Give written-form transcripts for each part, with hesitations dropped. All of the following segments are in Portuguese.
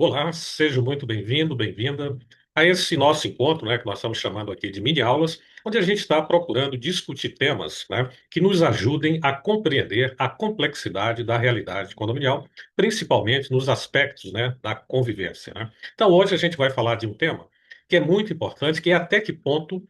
Olá, seja muito bem-vindo, bem-vinda a esse nosso encontro, que nós estamos chamando aqui de mini-aulas, onde a gente está procurando discutir temas, que nos ajudem a compreender a complexidade da realidade condominial, principalmente nos aspectos, da convivência, Então, hoje a gente vai falar de um tema que é muito importante, que é até que ponto,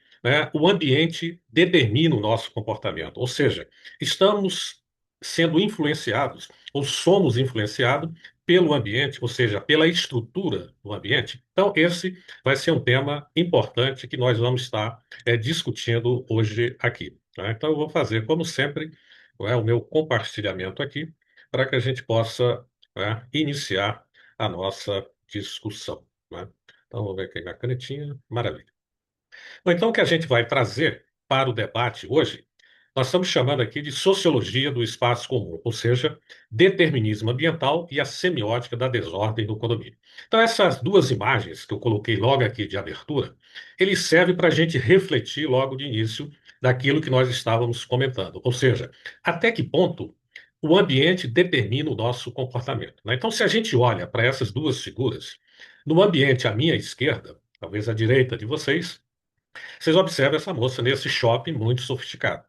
o ambiente determina o nosso comportamento. Ou seja, estamos sendo influenciados ou somos influenciados pelo ambiente, ou seja, pela estrutura do ambiente. Então, esse vai ser um tema importante que nós vamos estar discutindo hoje aqui. Então, eu vou fazer, como sempre, o meu compartilhamento aqui, para que a gente possa iniciar a nossa discussão. Então, vou ver aqui minha canetinha. Maravilha. Bom, então, o que a gente vai trazer para o debate hoje, nós estamos chamando aqui de sociologia do espaço comum, ou seja, determinismo ambiental e a semiótica da desordem do condomínio. Então, essas duas imagens que eu coloquei logo aqui de abertura, eles servem para a gente refletir logo de início daquilo que nós estávamos comentando, ou seja, até que ponto o ambiente determina o nosso comportamento. Então, se a gente olha para essas duas figuras, no ambiente à minha esquerda, talvez à direita de vocês observam essa moça nesse shopping muito sofisticado.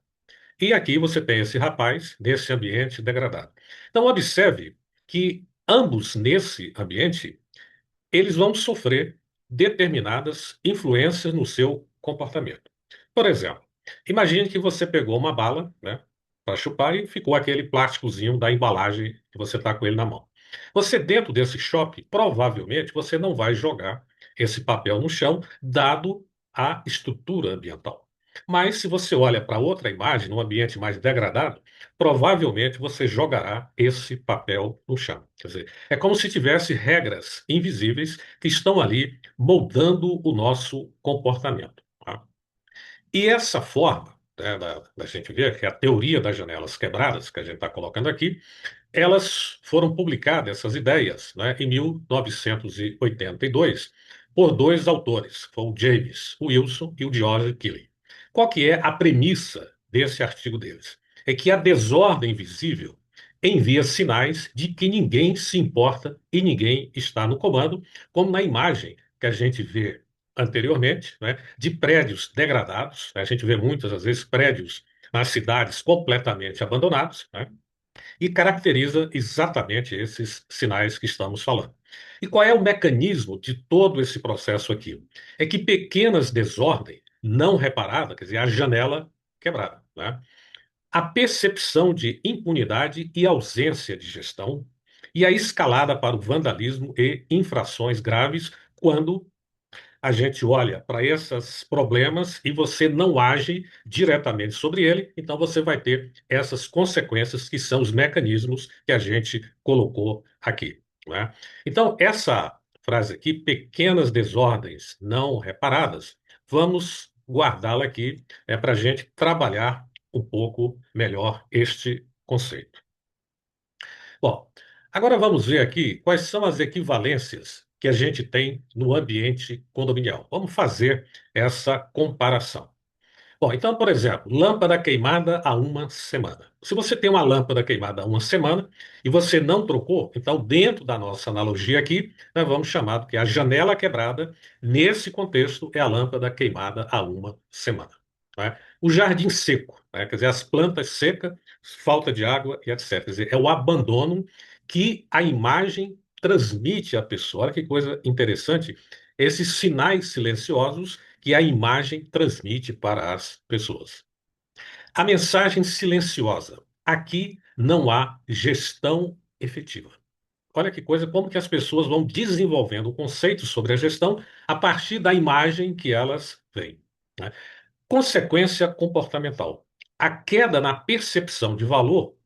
E aqui você tem esse rapaz nesse ambiente degradado. Então, observe que ambos nesse ambiente, eles vão sofrer determinadas influências no seu comportamento. Por exemplo, imagine que você pegou uma bala, para chupar e ficou aquele plásticozinho da embalagem que você está com ele na mão. Você dentro desse shopping, provavelmente você não vai jogar esse papel no chão, dado a estrutura ambiental. Mas se você olha para outra imagem, num ambiente mais degradado, provavelmente você jogará esse papel no chão. Quer dizer, é como se tivesse regras invisíveis que estão ali moldando o nosso comportamento. E essa forma, da gente ver, que é a teoria das janelas quebradas, que a gente está colocando aqui, elas foram publicadas, essas ideias, em 1982, por dois autores, foi o James Wilson e o George Kelly. Qual que é a premissa desse artigo deles? É que a desordem visível envia sinais de que ninguém se importa e ninguém está no comando, como na imagem que a gente vê anteriormente, de prédios degradados. A gente vê muitas, às vezes, prédios nas cidades completamente abandonados, e caracteriza exatamente esses sinais que estamos falando. E qual é o mecanismo de todo esse processo aqui? É que pequenas desordens não reparadas, quer dizer, a janela quebrada, a percepção de impunidade e ausência de gestão, e a escalada para o vandalismo e infrações graves quando a gente olha para esses problemas e você não age diretamente sobre ele, então você vai ter essas consequências que são os mecanismos que a gente colocou aqui. Então, essa frase aqui, pequenas desordens não reparadas, vamos guardá-la aqui para a gente trabalhar um pouco melhor este conceito. Bom, agora vamos ver aqui quais são as equivalências que a gente tem no ambiente condominial. Vamos fazer essa comparação. Bom, então, por exemplo, lâmpada queimada há uma semana. Se você tem uma lâmpada queimada há uma semana e você não trocou, então, dentro da nossa analogia aqui, nós vamos chamar do que a janela quebrada, nesse contexto, é a lâmpada queimada há uma semana. O jardim seco, quer dizer, as plantas secas, falta de água e etc. Quer dizer, é o abandono que a imagem transmite à pessoa. Olha que coisa interessante, esses sinais silenciosos que a imagem transmite para as pessoas. A mensagem silenciosa. Aqui não há gestão efetiva. Olha que coisa, como que as pessoas vão desenvolvendo o conceito sobre a gestão a partir da imagem que elas veem. Consequência comportamental. A queda na percepção de valor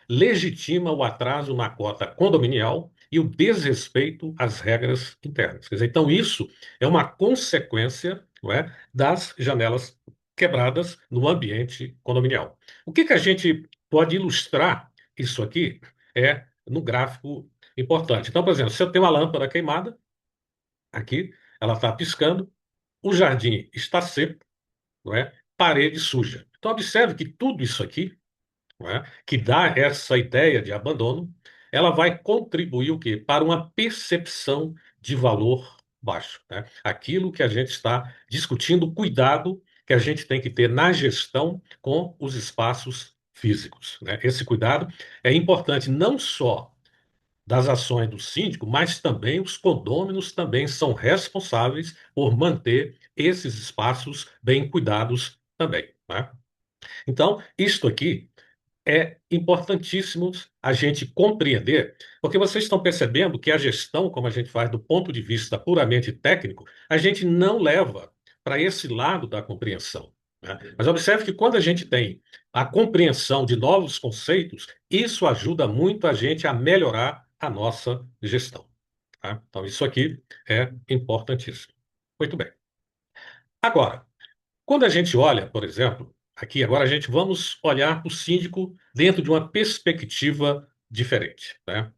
legitima o atraso na cota condominial e o desrespeito às regras internas. Quer dizer, então, isso é uma consequência, das janelas quebradas no ambiente condominial. O que a gente pode ilustrar isso aqui é no gráfico importante. Então, por exemplo, se eu tenho uma lâmpada queimada, aqui, ela está piscando, o jardim está seco, parede suja. Então, observe que tudo isso aqui, que dá essa ideia de abandono, ela vai contribuir o quê? Para uma percepção de valor baixo, né? Aquilo que a gente está discutindo, o cuidado que a gente tem que ter na gestão com os espaços físicos, né? Esse cuidado é importante não só das ações do síndico, mas também os condôminos também são responsáveis por manter esses espaços bem cuidados também, né? Então, isto aqui é importantíssimo a gente compreender, porque vocês estão percebendo que a gestão, como a gente faz do ponto de vista puramente técnico, a gente não leva para esse lado da compreensão, né? Mas observe que quando a gente tem a compreensão de novos conceitos, isso ajuda muito a gente a melhorar a nossa gestão, tá? Então, isso aqui é importantíssimo. Muito bem. Agora, quando a gente olha, por exemplo, aqui agora a gente vamos olhar para o síndico dentro de uma perspectiva diferente, né?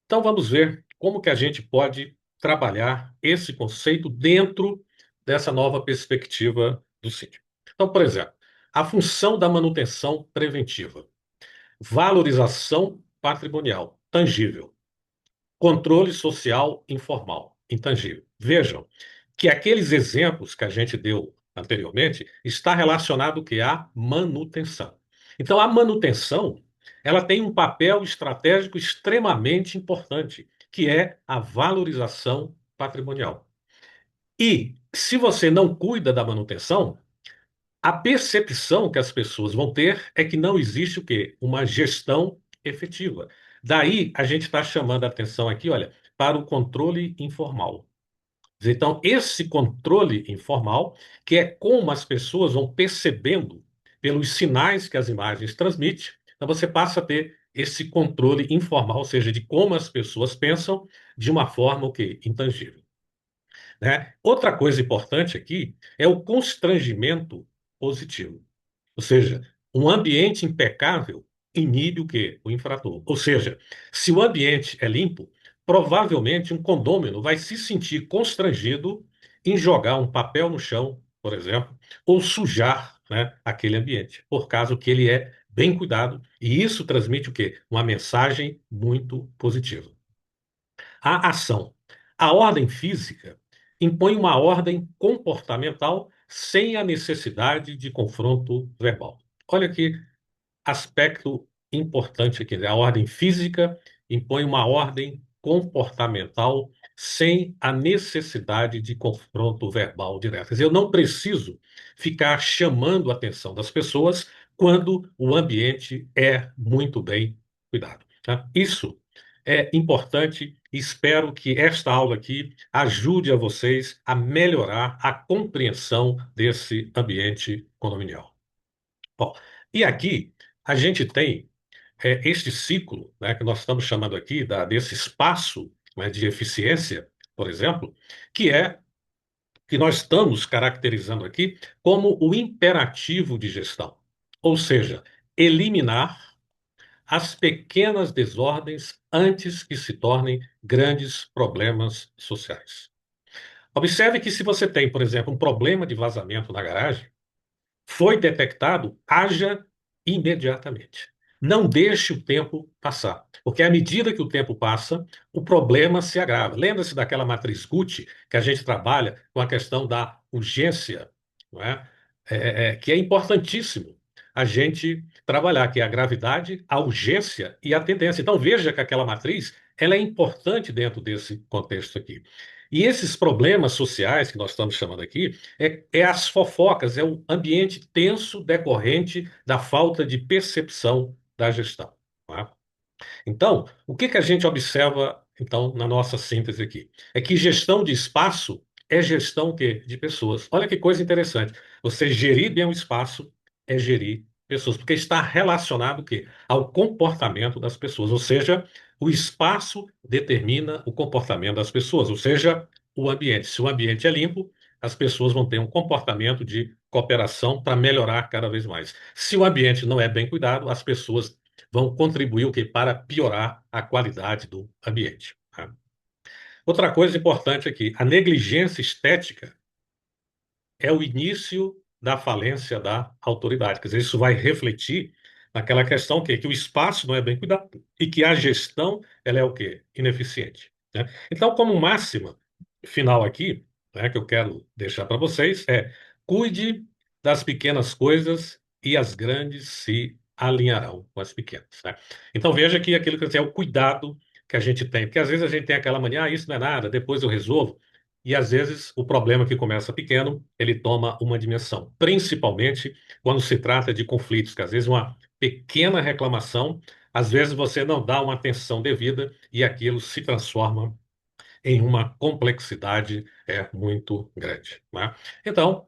Então vamos ver como que a gente pode trabalhar esse conceito dentro dessa nova perspectiva do síndico. Então, por exemplo, a função da manutenção preventiva, valorização patrimonial, tangível, controle social informal, intangível. Vejam que aqueles exemplos que a gente deu anteriormente está relacionado que à manutenção. Então, a manutenção, ela tem um papel estratégico extremamente importante, que é a valorização patrimonial. E se você não cuida da manutenção, a percepção que as pessoas vão ter é que não existe o quê? Uma gestão efetiva. Daí a gente está chamando a atenção aqui, olha, para o controle informal. Então, esse controle informal, que é como as pessoas vão percebendo pelos sinais que as imagens transmitem, então você passa a ter esse controle informal, ou seja, de como as pessoas pensam de uma forma o quê? Intangível, né? Outra coisa importante aqui é o constrangimento positivo. Ou seja, um ambiente impecável inibe o quê? O infrator. Ou seja, se o ambiente é limpo, provavelmente um condômino vai se sentir constrangido em jogar um papel no chão, por exemplo, ou sujar, né, aquele ambiente, por causa que ele é bem cuidado, e isso transmite o quê? Uma mensagem muito positiva. A ação. A ordem física impõe uma ordem comportamental sem a necessidade de confronto verbal. Olha que aspecto importante aqui, né? A ordem física impõe uma ordem comportamental sem a necessidade de confronto verbal direto. Quer dizer, eu não preciso ficar chamando a atenção das pessoas quando o ambiente é muito bem cuidado, tá? Isso é importante e espero que esta aula aqui ajude a vocês a melhorar a compreensão desse ambiente condominial. Bom, e aqui a gente tem este ciclo, né, que nós estamos chamando aqui desse espaço, né, de eficiência, por exemplo, que é que nós estamos caracterizando aqui como o imperativo de gestão. Ou seja, eliminar as pequenas desordens antes que se tornem grandes problemas sociais. Observe que se você tem, por exemplo, um problema de vazamento na garagem, foi detectado, haja imediatamente. Não deixe o tempo passar, porque à medida que o tempo passa, o problema se agrava. Lembra-se daquela matriz Gucci que a gente trabalha com a questão da urgência, não é? Que é importantíssimo a gente trabalhar, que é a gravidade, a urgência e a tendência. Então veja que aquela matriz ela é importante dentro desse contexto aqui. E esses problemas sociais que nós estamos chamando aqui é as fofocas, é o ambiente tenso decorrente da falta de percepção da gestão, tá? Então, o que que a gente observa, então, na nossa síntese aqui? É que gestão de espaço é gestão o quê? De pessoas. Olha que coisa interessante. Você gerir bem o espaço é gerir pessoas, porque está relacionado o quê? Ao comportamento das pessoas, ou seja, o espaço determina o comportamento das pessoas, ou seja, o ambiente. Se o ambiente é limpo, as pessoas vão ter um comportamento de cooperação para melhorar cada vez mais. Se o ambiente não é bem cuidado, as pessoas vão contribuir o quê? Para piorar a qualidade do ambiente, tá? Outra coisa importante aqui, a negligência estética é o início da falência da autoridade. Quer dizer, isso vai refletir naquela questão que o espaço não é bem cuidado e que a gestão ela é o quê? Ineficiente, né? Então, como máxima final aqui, né, que eu quero deixar para vocês é: cuide das pequenas coisas e as grandes se alinharão com as pequenas, né? Então veja que aquilo que eu disse é o cuidado que a gente tem, porque às vezes a gente tem aquela mania, isso não é nada, depois eu resolvo. E às vezes o problema que começa pequeno, ele toma uma dimensão, principalmente quando se trata de conflitos, que às vezes uma pequena reclamação, às vezes você não dá uma atenção devida e aquilo se transforma em uma complexidade muito grande, né? Então,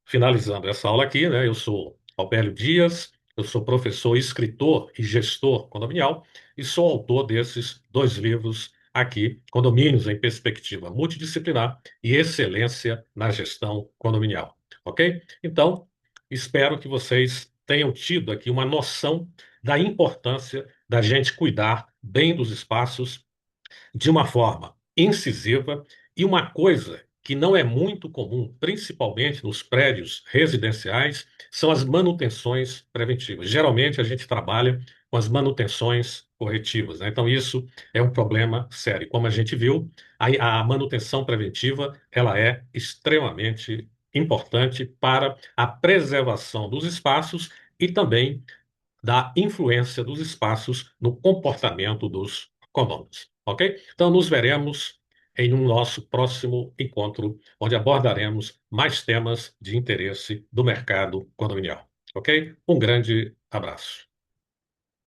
finalizando essa aula aqui, né, eu sou Albélio Dias, eu sou professor, escritor e gestor condominial e sou autor desses dois livros aqui, Condomínios em Perspectiva Multidisciplinar e Excelência na Gestão Condominial. Ok? Então, espero que vocês tenham tido aqui uma noção da importância da gente cuidar bem dos espaços de uma forma incisiva e uma coisa que não é muito comum, principalmente nos prédios residenciais, são as manutenções preventivas. Geralmente a gente trabalha com as manutenções corretivas, né? Então isso é um problema sério. Como a gente viu, a manutenção preventiva ela é extremamente importante para a preservação dos espaços e também da influência dos espaços no comportamento dos condôminos, ok? Então, nos veremos em um nosso próximo encontro, onde abordaremos mais temas de interesse do mercado condominial, ok? Um grande abraço.